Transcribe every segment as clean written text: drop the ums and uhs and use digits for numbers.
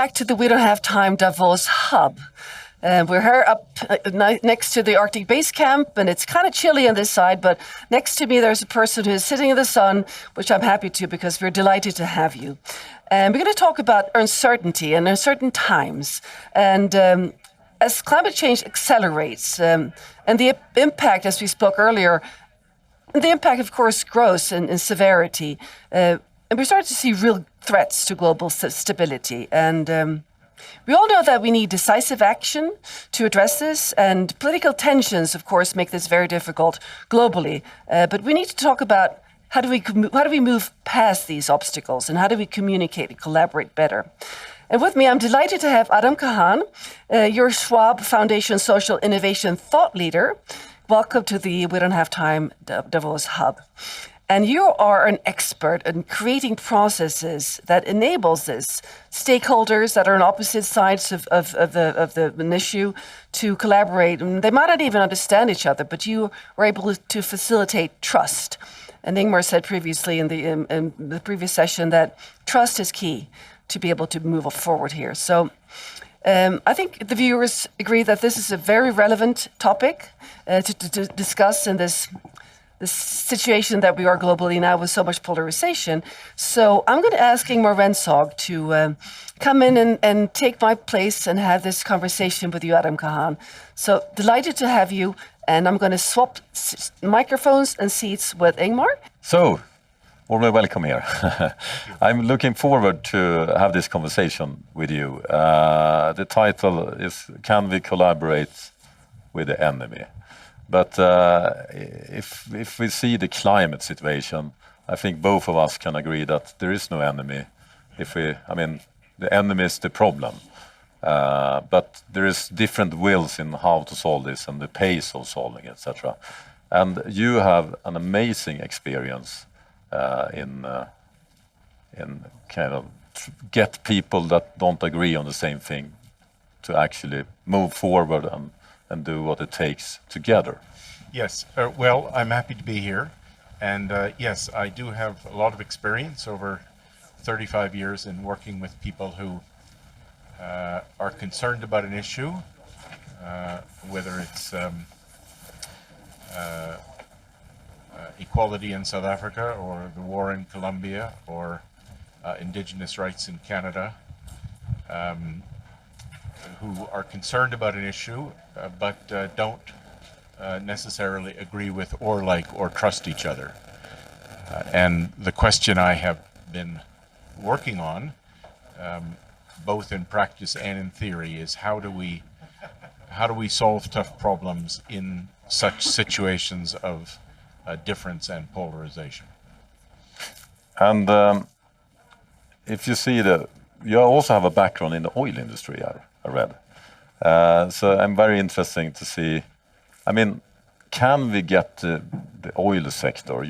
back to the We Don't Have Time Davos hub. We're here up next to the Arctic Base Camp, and it's kind of chilly on this side, but next to me there's a person who's sitting in the sun, which I'm happy to because we're delighted to have you. And we're going to talk about uncertainty and uncertain times. And as climate change accelerates, and the impact, as we spoke earlier, the impact, of course, grows in severity. And we're starting to see real threats to global stability. And we all know that we need decisive action to address this, and political tensions, of course, make this very difficult globally. But we need to talk about how do we move past these obstacles, and how do we communicate and collaborate better? And with me, I'm delighted to have Adam Kahane, your Schwab Foundation Social Innovation Thought Leader. Welcome to the We Don't Have Time Davos Hub. And you are an expert in creating processes that enables this, stakeholders that are on opposite sides of an issue to collaborate. And they might not even understand each other, but you are able to facilitate trust. And Ingmar said previously in the previous session that trust is key to be able to move forward here. So I think the viewers agree that this is a very relevant topic to discuss in this situation that we are globally now with so much polarization. So I'm going to ask Ingmar Rentzhog to come in and take my place and have this conversation with you, Adam Kahane. So delighted to have you, and I'm going to swap microphones and seats with Ingmar. So, warmly welcome here. I'm looking forward to have this conversation with you. The title is Can We Collaborate with the Enemy? But if we see the climate situation, I think both of us can agree that there is no enemy. The enemy is the problem. But there is different wills in how to solve this and the pace of solving, etc. And you have an amazing experience in kind of get people that don't agree on the same thing to actually move forward and do what it takes together. Yes, well, I'm happy to be here. And yes, I do have a lot of experience over 35 years in working with people who are concerned about an issue, whether it's equality in South Africa, or the war in Colombia, or indigenous rights in Canada, who are concerned about an issue but don't necessarily agree with or like or trust each other. And the question I have been working on, both in practice and in theory, is how do we solve tough problems in such situations of difference and polarization? And if you see you also have a background in the oil industry, I read. So I'm very interested to see, can we get the oil sector,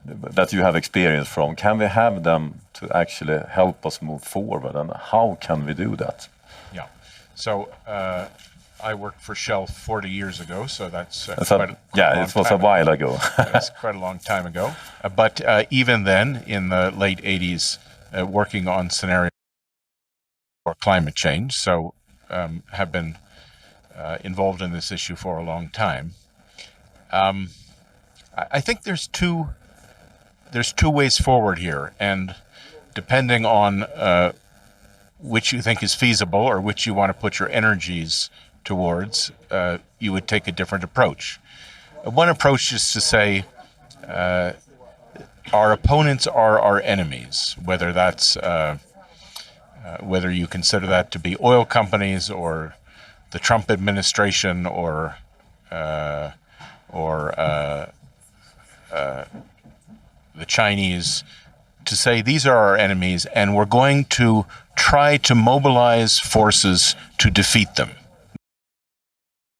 that you have experience from, can we have them to actually help us move forward, and how can we do that? Yeah, so I worked for Shell 40 years ago, so that's it was a while ago. That's quite a long time ago. But even then, in the late 80s, working on scenarios for climate change, so have been involved in this issue for a long time. I think there's two ways forward here, and depending on which you think is feasible or which you want to put your energies towards, you would take a different approach. One approach is to say our opponents are our enemies, whether that's whether you consider that to be oil companies or the Trump administration or the Chinese, to say these are our enemies and we're going to try to mobilize forces to defeat them.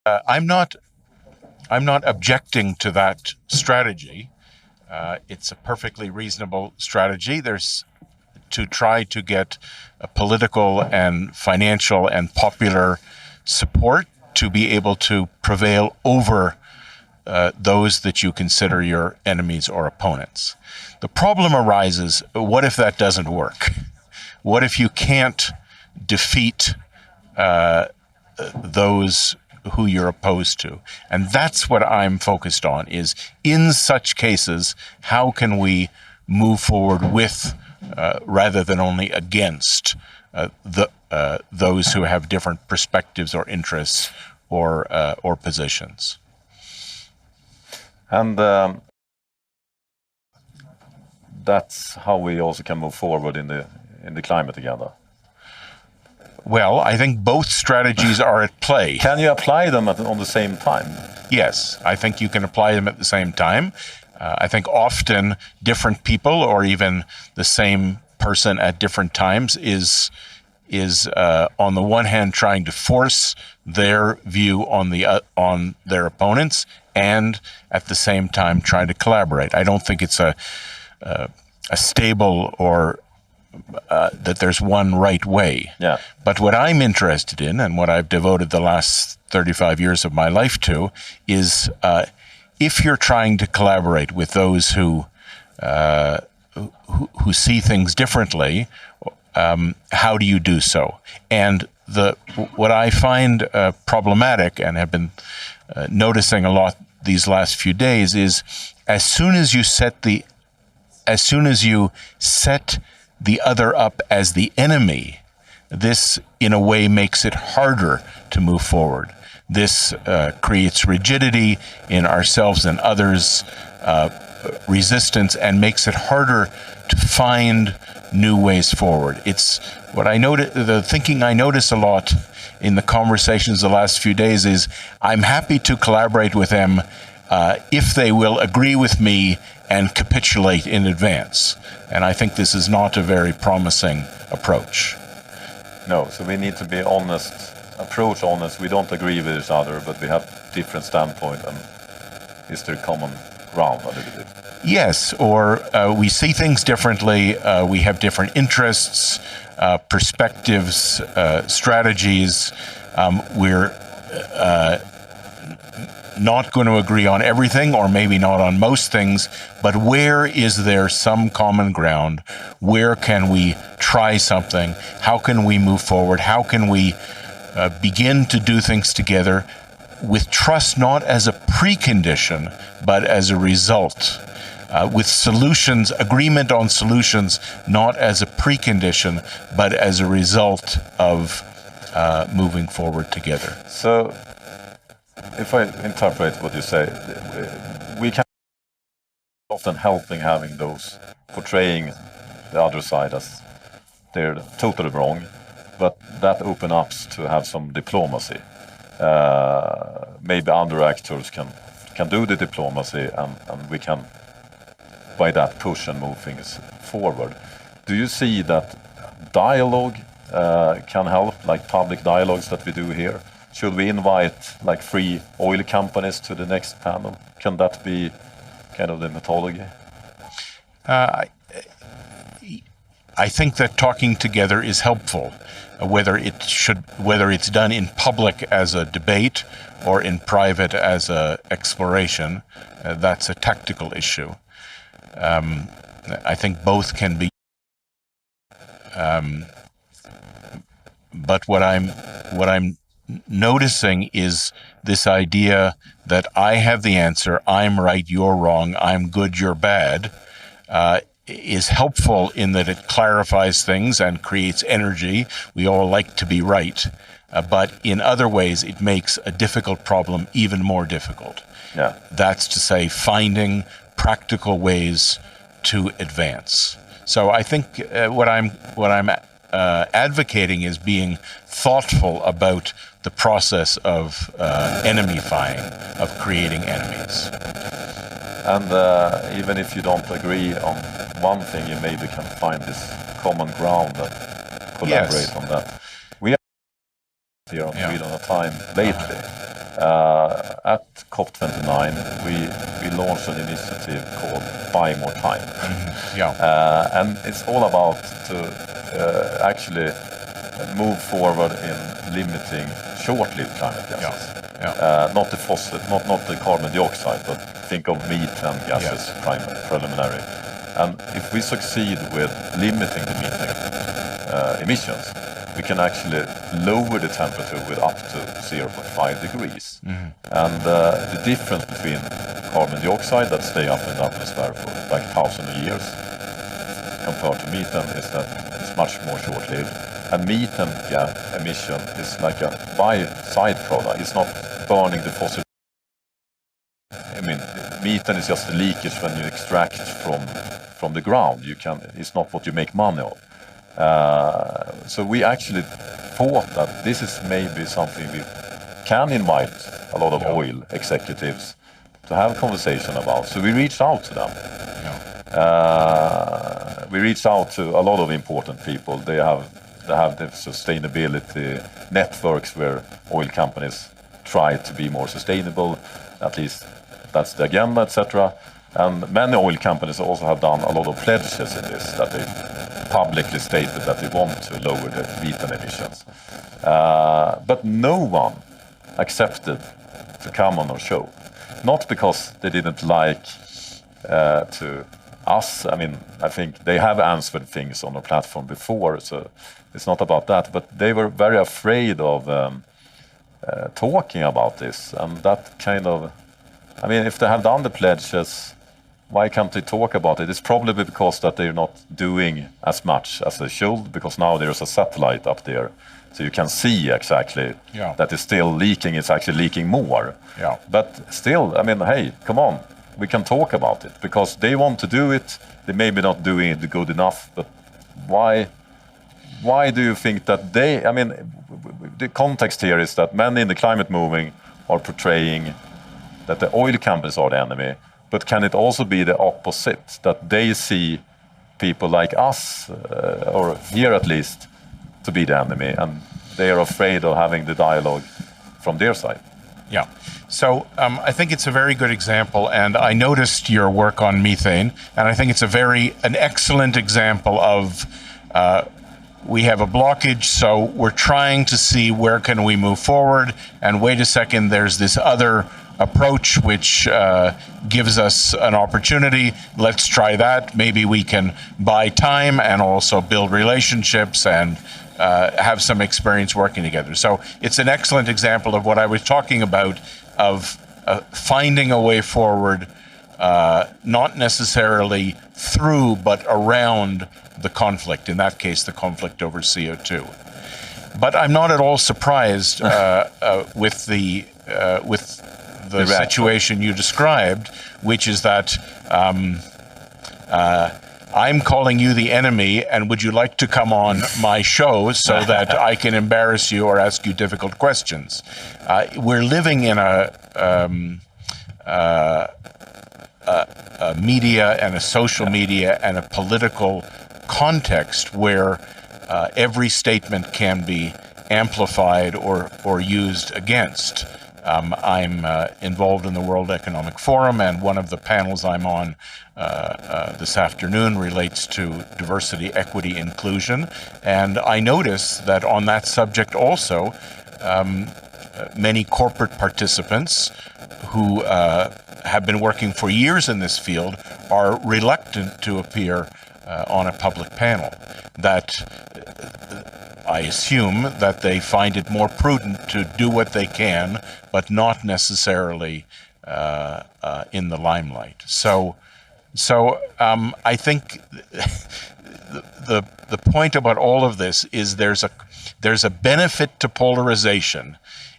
I'm not objecting to that strategy. It's a perfectly reasonable strategy. There's to try to get a political and financial and popular support to be able to prevail over those that you consider your enemies or opponents. The problem arises, what if that doesn't work? What if you can't defeat those who you're opposed to? And that's what I'm focused on, is in such cases, how can we move forward with, rather than only against, those who have different perspectives or interests or positions. And that's how we also can move forward in the climate agenda. Well, I think both strategies are at play. Can you apply them on the same time? Yes, I think you can apply them at the same time. I think often different people, or even the same person at different times, is on the one hand trying to force their view on their opponents, and at the same time trying to collaborate. I don't think it's a stable or that there's one right way. Yeah. But what I'm interested in, and what I've devoted the last 35 years of my life to, is if you're trying to collaborate with those who see things differently, how do you do so? And what I find problematic, and have been noticing a lot these last few days, is as soon as you set the other up as the enemy, this in a way makes it harder to move forward. This creates rigidity in ourselves and others, resistance, and makes it harder to find new ways forward. It's what I notice. The thinking I notice a lot in the conversations the last few days is, I'm happy to collaborate with them if they will agree with me and capitulate in advance. And I think this is not a very promising approach. No, so we need to be honest, approach honest. We don't agree with each other, but we have different standpoint, and is there common ground a little bit? Yes, or we see things differently, we have different interests, perspectives, strategies. We're not going to agree on everything, or maybe not on most things, but where is there some common ground? Where can we try something? How can we move forward? How can we begin to do things together with trust, not as a precondition, but as a result? With solutions, agreement on solutions, not as a precondition, but as a result of moving forward together. So, if I interpret what you say, we can often helping having those portraying the other side as they're totally wrong, but that opens up to have some diplomacy. Maybe other actors can do the diplomacy, and we can by that push and move things forward. Do you see that dialogue can help, like public dialogues that we do here? Should we invite like 3 oil companies to the next panel? Can that be kind of the methodology? I think that talking together is helpful, whether it's done in public as a debate or in private as a exploration. That's a tactical issue. I think both can be. But what I'm noticing is this idea that I have the answer, I'm right, you're wrong, I'm good, you're bad, is helpful in that it clarifies things and creates energy. We all like to be right, but in other ways it makes a difficult problem even more difficult. Yeah. That's to say, finding practical ways to advance. So I think what I'm advocating is being thoughtful about the process of enemifying, of creating enemies. And even if you don't agree on one thing, you maybe can find this common ground and collaborate on that. We are here on Sweden on Time lately. At COP29, we launched an initiative called Buy More Time. And it's all about to actually move forward in limiting short-lived climate gases. Not the fossil, not the carbon dioxide, but think of methane gases preliminary. And if we succeed with limiting the methane emissions, we can actually lower the temperature with up to 0.5 degrees. And the difference between carbon dioxide that stay up in the atmosphere for like 1,000 years compared to methane is that it's much more short-lived. And methane gas emission is like a side product. It's not burning the fossil. I mean, methane is just the leakage when you extract from the ground. It's not what you make money of. So we actually thought that this is maybe something we can invite a lot of oil executives to have a conversation about. So we reached out to them. We reached out to a lot of important people. They have the sustainability networks where oil companies try to be more sustainable. At least that's the agenda, etc. And many oil companies also have done a lot of pledges in this, that they publicly stated that they want to lower the methane emissions. But no one accepted to come on our show. Not because they didn't like to us. I mean, I think they have answered things on our platform before, so it's not about that. But they were very afraid of talking about this. And that kind of, I mean, if they have done the pledges, why can't they talk about it? It's probably because that they're not doing as much as they should, because now there's a satellite up there. So you can see exactly that it's still leaking, it's actually leaking more. But still, I mean, hey, come on, we can talk about it, because they want to do it, they maybe not doing it good enough, but why do you think that they, I mean, the context here is that many in the climate movement are portraying that the oil companies are the enemy, but can it also be the opposite, that they see people like us, or here at least, to be the enemy, and they are afraid of having the dialogue from their side? Yeah. So I think it's a very good example, and I noticed your work on methane, and I think it's an excellent example of we have a blockage, so we're trying to see where can we move forward, and wait a second, there's this other approach which gives us an opportunity. Let's try that. Maybe we can buy time and also build relationships and have some experience working together. So it's an excellent example of what I was talking about, of finding a way forward, not necessarily through, but around the conflict, in that case, the conflict over CO2. But I'm not at all surprised with the situation you described, which is that I'm calling you the enemy, and would you like to come on my show so that I can embarrass you or ask you difficult questions? We're living in a media and a social media and a political context where every statement can be amplified or used against. I'm involved in the World Economic Forum, and one of the panels I'm on this afternoon relates to diversity, equity, inclusion. And I notice that on that subject also, many corporate participants who have been working for years in this field are reluctant to appear on a public panel. That I assume that they find it more prudent to do what they can, but not necessarily in the limelight. So I think the point about all of this is there's a benefit to polarization.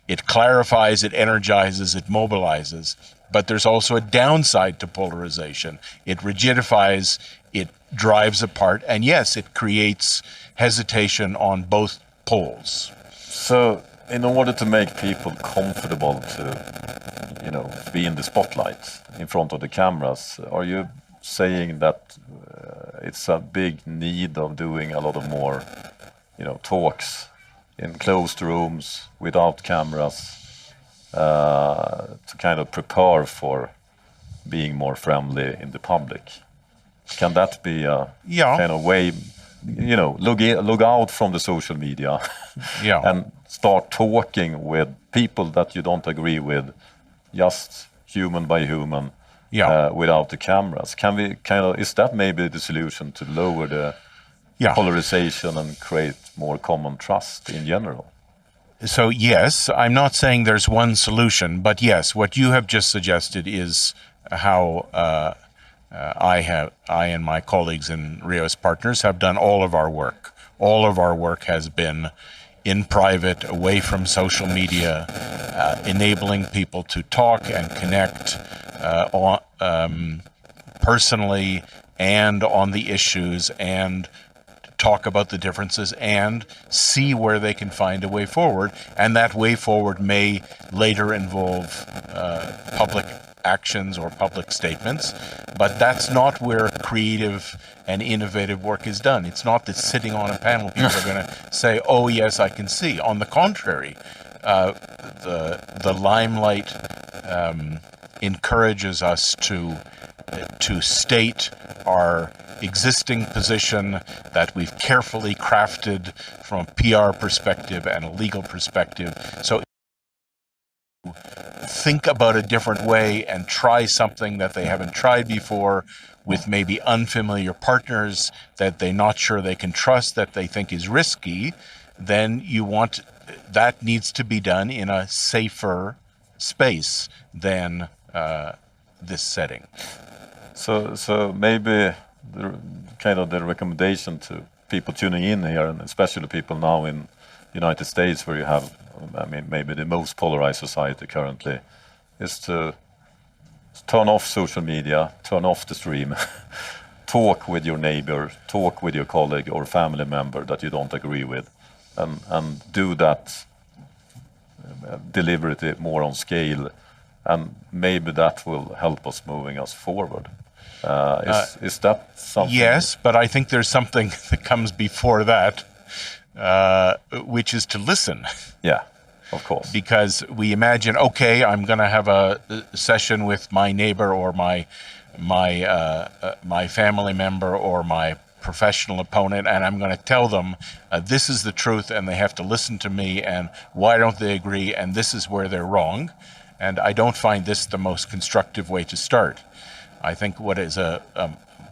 It clarifies, it energizes, it mobilizes. But there's also a downside to polarization. It rigidifies, it drives apart, and yes, it creates hesitation on both poles. So in order to make people comfortable to, be in the spotlight in front of the cameras, are you saying that it's a big need of doing a lot of more, talks in closed rooms without cameras, to kind of prepare for being more friendly in the public? Can that be a kind of way, log out from the social media and start talking with people that you don't agree with, just human by human, without the cameras? Can we is that maybe the solution to lower the polarization and create more common trust in general. So yes, I'm not saying there's one solution, but yes, what you have just suggested is how I and my colleagues in Reos Partners have done all of our work. All of our work has been in private, away from social media, enabling people to talk and connect personally and on the issues, and talk about the differences and see where they can find a way forward. And that way forward may later involve public actions or public statements, but that's not where creative and innovative work is done. It's not that sitting on a panel people are going to say, oh yes, I can see. On the contrary, the limelight encourages us to state our existing position that we've carefully crafted from a PR perspective and a legal perspective. So think about a different way and try something that they haven't tried before with maybe unfamiliar partners that they're not sure they can trust, that they think is risky, then that needs to be done in a safer space than this setting. So maybe the recommendation to people tuning in here, and especially people now in the United States, where you have, maybe the most polarized society currently, is to turn off social media, turn off the stream, talk with your neighbor, talk with your colleague or family member that you don't agree with, and do that deliberately more on scale, and maybe that will help us moving us forward. Is that something? Yes, but I think there's something that comes before that, which is to listen. Yeah, of course. Because we imagine, okay, I'm going to have a session with my neighbor or my family member or my professional opponent, and I'm going to tell them this is the truth, and they have to listen to me, and why don't they agree, and this is where they're wrong. And I don't find this the most constructive way to start. I think what is a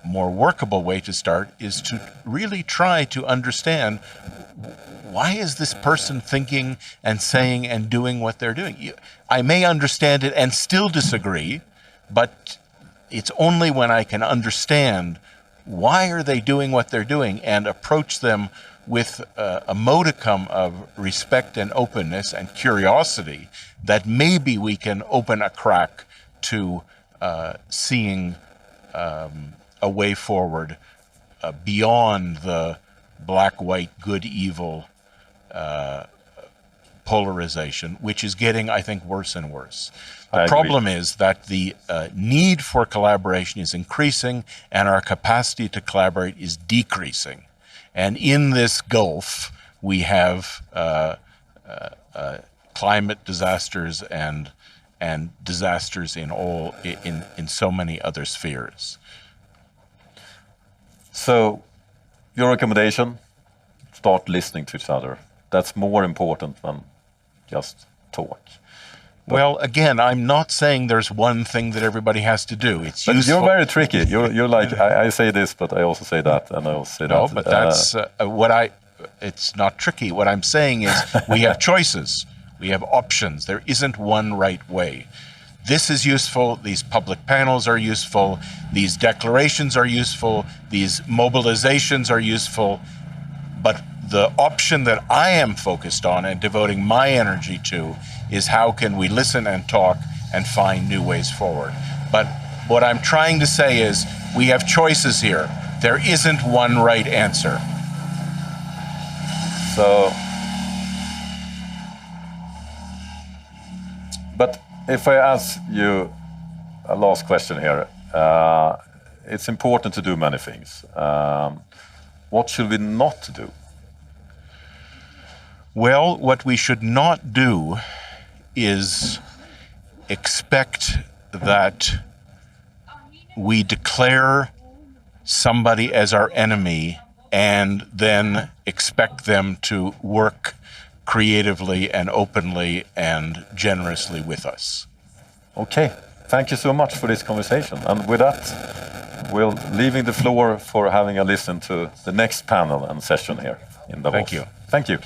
more workable way to start is to really try to understand, why is this person thinking and saying and doing what they're doing? I may understand it and still disagree, but it's only when I can understand why are they doing what they're doing and approach them with a modicum of respect and openness and curiosity that maybe we can open a crack to seeing a way forward beyond the black-white, good-evil polarization, which is getting, I think, worse and worse. The problem is that the need for collaboration is increasing and our capacity to collaborate is decreasing. And in this gulf, we have climate disasters and disasters in so many other spheres. So, your recommendation: start listening to each other. That's more important than just talk. Well, again, I'm not saying there's one thing that everybody has to do. It's but useful. You're very tricky. You're like, I say this, but I also say that, and I also say that. No, but that's it's not tricky. What I'm saying is we have choices. We have options. There isn't one right way. This is useful. These public panels are useful. These declarations are useful. These mobilizations are useful. But the option that I am focused on and devoting my energy to is how can we listen and talk and find new ways forward. But what I'm trying to say is we have choices here. There isn't one right answer. So, but if I ask you a last question here, it's important to do many things. What should we not do? Well, what we should not do is expect that we declare somebody as our enemy and then expect them to work creatively and openly and generously with us. Okay, thank you so much for this conversation. And with that, we're leaving the floor for having a listen to the next panel and session here in Davos. Thank you. Thank you.